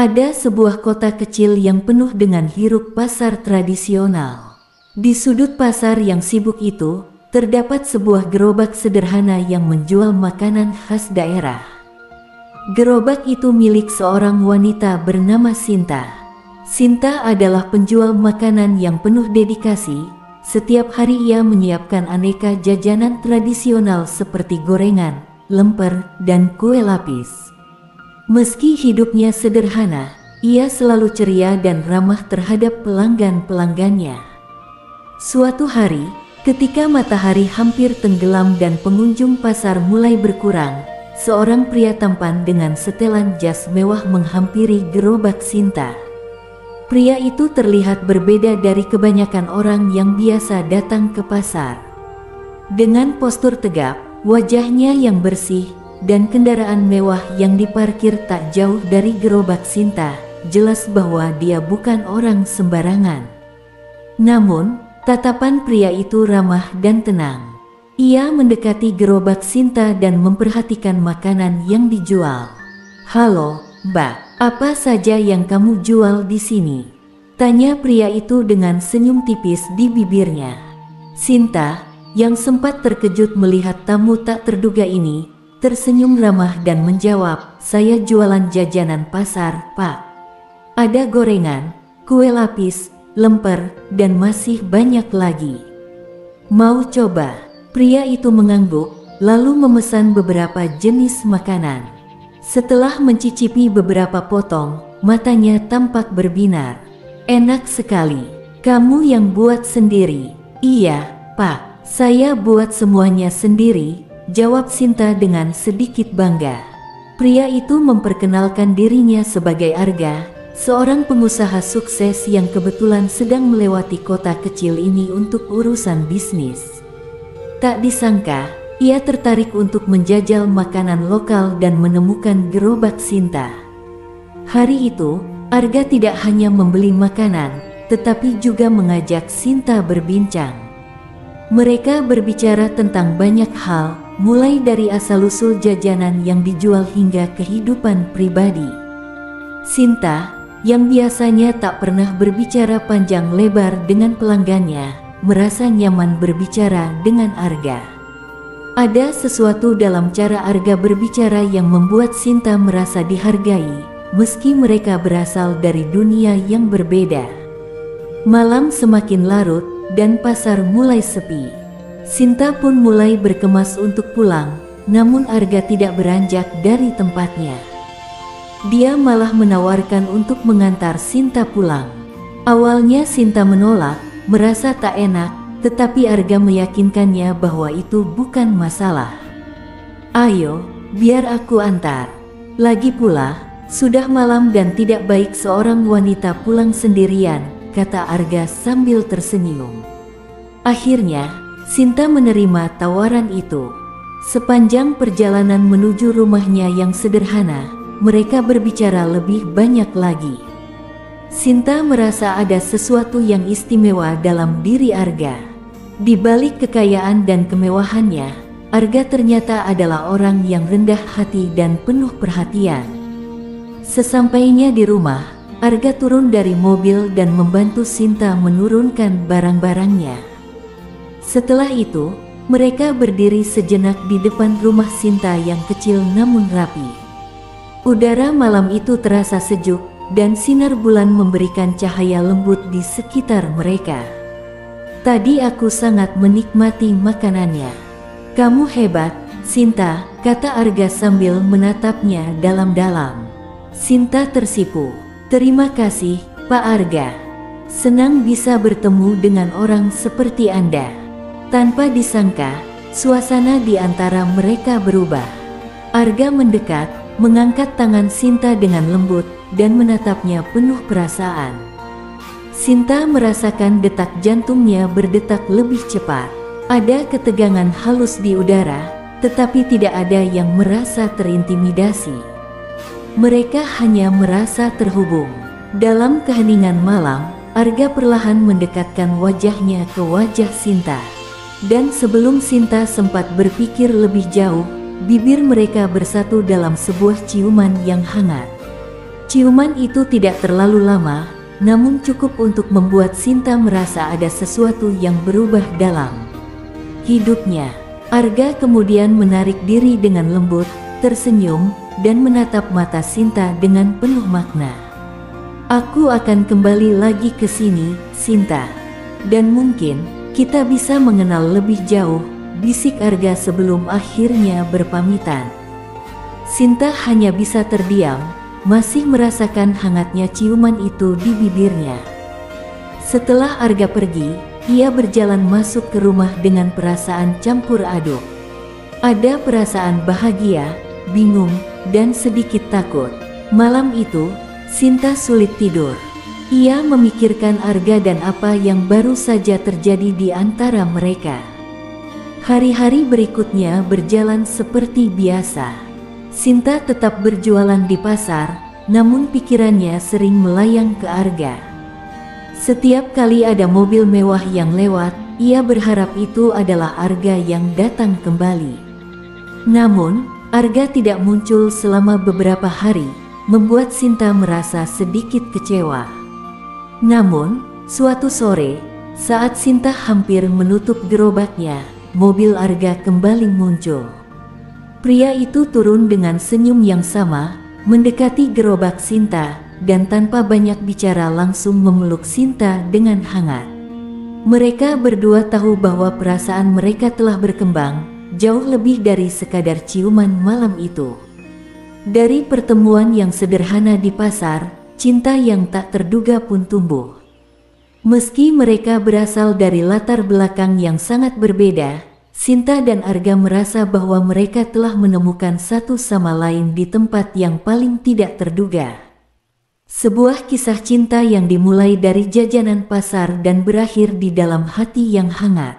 Ada sebuah kota kecil yang penuh dengan hiruk pasar tradisional. Di sudut pasar yang sibuk itu, terdapat sebuah gerobak sederhana yang menjual makanan khas daerah. Gerobak itu milik seorang wanita bernama Sinta. Sinta adalah penjual makanan yang penuh dedikasi. Setiap hari ia menyiapkan aneka jajanan tradisional seperti gorengan, lemper, dan kue lapis. Meski hidupnya sederhana, ia selalu ceria dan ramah terhadap pelanggan-pelanggannya. Suatu hari, ketika matahari hampir tenggelam dan pengunjung pasar mulai berkurang, seorang pria tampan dengan setelan jas mewah menghampiri gerobak Sinta. Pria itu terlihat berbeda dari kebanyakan orang yang biasa datang ke pasar. Dengan postur tegap, wajahnya yang bersih, dan kendaraan mewah yang diparkir tak jauh dari gerobak Sinta, jelas bahwa dia bukan orang sembarangan. Namun, tatapan pria itu ramah dan tenang. Ia mendekati gerobak Sinta dan memperhatikan makanan yang dijual. "Halo, Mbak, apa saja yang kamu jual di sini?" tanya pria itu dengan senyum tipis di bibirnya. Sinta, yang sempat terkejut melihat tamu tak terduga ini, tersenyum ramah dan menjawab, "Saya jualan jajanan pasar, Pak. Ada gorengan, kue lapis, lemper, dan masih banyak lagi. Mau coba?" Pria itu mengangguk, lalu memesan beberapa jenis makanan. Setelah mencicipi beberapa potong, matanya tampak berbinar. "Enak sekali. Kamu yang buat sendiri?" "Iya, Pak. Saya buat semuanya sendiri," jawab Sinta dengan sedikit bangga. Pria itu memperkenalkan dirinya sebagai Arga, seorang pengusaha sukses yang kebetulan sedang melewati kota kecil ini untuk urusan bisnis. Tak disangka, ia tertarik untuk menjajal makanan lokal dan menemukan gerobak Sinta. Hari itu, Arga tidak hanya membeli makanan, tetapi juga mengajak Sinta berbincang. Mereka berbicara tentang banyak hal, mulai dari asal-usul jajanan yang dijual hingga kehidupan pribadi. Sinta, yang biasanya tak pernah berbicara panjang lebar dengan pelanggannya, merasa nyaman berbicara dengan Arga. Ada sesuatu dalam cara Arga berbicara yang membuat Sinta merasa dihargai, meski mereka berasal dari dunia yang berbeda. Malam semakin larut, dan pasar mulai sepi. Sinta pun mulai berkemas untuk pulang, namun Arga tidak beranjak dari tempatnya. Dia malah menawarkan untuk mengantar Sinta pulang. Awalnya Sinta menolak, merasa tak enak, tetapi Arga meyakinkannya bahwa itu bukan masalah. "Ayo, biar aku antar. Lagi pula, sudah malam dan tidak baik seorang wanita pulang sendirian," kata Arga sambil tersenyum. Akhirnya, Sinta menerima tawaran itu. Sepanjang perjalanan menuju rumahnya yang sederhana, mereka berbicara lebih banyak lagi. Sinta merasa ada sesuatu yang istimewa dalam diri Arga. Di balik kekayaan dan kemewahannya, Arga ternyata adalah orang yang rendah hati dan penuh perhatian. Sesampainya di rumah, Arga turun dari mobil dan membantu Sinta menurunkan barang-barangnya. Setelah itu, mereka berdiri sejenak di depan rumah Sinta yang kecil namun rapi. Udara malam itu terasa sejuk, dan sinar bulan memberikan cahaya lembut di sekitar mereka. "Tadi aku sangat menikmati makanannya. Kamu hebat, Sinta," kata Arga sambil menatapnya dalam-dalam. Sinta tersipu. "Terima kasih, Pak Arga. Senang bisa bertemu dengan orang seperti Anda." Tanpa disangka, suasana di antara mereka berubah. Arga mendekat, mengangkat tangan Sinta dengan lembut, dan menatapnya penuh perasaan. Sinta merasakan detak jantungnya berdetak lebih cepat. Ada ketegangan halus di udara, tetapi tidak ada yang merasa terintimidasi. Mereka hanya merasa terhubung. Dalam keheningan malam, Arga perlahan mendekatkan wajahnya ke wajah Sinta. Dan sebelum Sinta sempat berpikir lebih jauh, bibir mereka bersatu dalam sebuah ciuman yang hangat. Ciuman itu tidak terlalu lama, namun cukup untuk membuat Sinta merasa ada sesuatu yang berubah dalam hidupnya. Arga kemudian menarik diri dengan lembut, tersenyum, dan menatap mata Sinta dengan penuh makna. "Aku akan kembali lagi ke sini, Sinta. Dan mungkin kita bisa mengenal lebih jauh," bisik Arga sebelum akhirnya berpamitan. Sinta hanya bisa terdiam, masih merasakan hangatnya ciuman itu di bibirnya. Setelah Arga pergi, ia berjalan masuk ke rumah dengan perasaan campur aduk. Ada perasaan bahagia, bingung, dan sedikit takut. Malam itu, Sinta sulit tidur. Ia memikirkan Arga dan apa yang baru saja terjadi di antara mereka. Hari-hari berikutnya berjalan seperti biasa. Sinta tetap berjualan di pasar, namun pikirannya sering melayang ke Arga. Setiap kali ada mobil mewah yang lewat, ia berharap itu adalah Arga yang datang kembali. Namun, Arga tidak muncul selama beberapa hari, membuat Sinta merasa sedikit kecewa. Namun, suatu sore, saat Sinta hampir menutup gerobaknya, mobil Arga kembali muncul. Pria itu turun dengan senyum yang sama, mendekati gerobak Sinta, dan tanpa banyak bicara langsung memeluk Sinta dengan hangat. Mereka berdua tahu bahwa perasaan mereka telah berkembang, jauh lebih dari sekadar ciuman malam itu. Dari pertemuan yang sederhana di pasar, cinta yang tak terduga pun tumbuh. Meski mereka berasal dari latar belakang yang sangat berbeda, Sinta dan Arga merasa bahwa mereka telah menemukan satu sama lain di tempat yang paling tidak terduga. Sebuah kisah cinta yang dimulai dari jajanan pasar dan berakhir di dalam hati yang hangat.